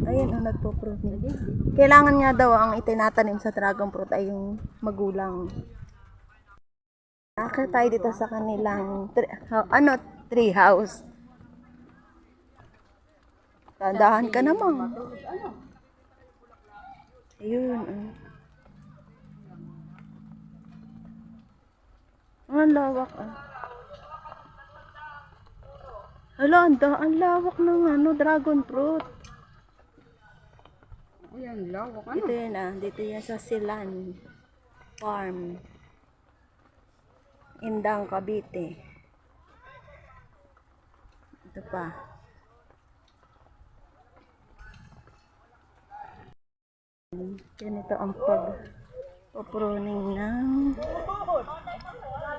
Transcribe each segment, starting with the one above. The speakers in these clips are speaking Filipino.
Ayan, nagpo-pruning. Kailangan nga daw ang itinatanim sa dragon fruit ay yung magulang. Akit tayo dito sa kanilang tree house. Tandahan ka naman. Ayun. Ang lawak Hala, ang lawak ng dragon fruit. Ayan, lawak Dito yan dito yan sa Silan Farm. Indang, Cavite. Ito pa. Ganito ang pag-pruning ng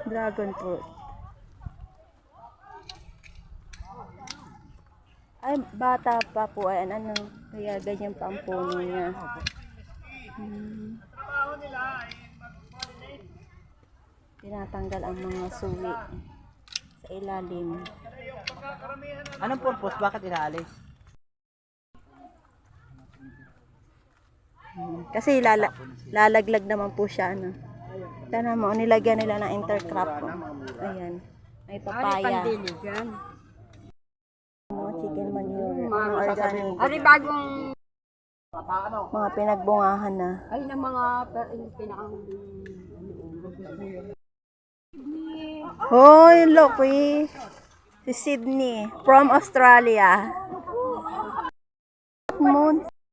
dragon fruit. Ay, bata pa po. Ayan, kaya ganyan pa ang puno niya. Tinatanggal ang mga suwi sa ilalim. Anong purpose? Bakit inaalis? Kasi lalaglag naman po siya. Tana mo, nilagyan nila ng intercrop. Ayan. May papaya. Chicken manure. Mga organic. Ari bagong Mga pinagbungahan na. ay na mga pinakang Hoy, Loki. Si Sydney from Australia.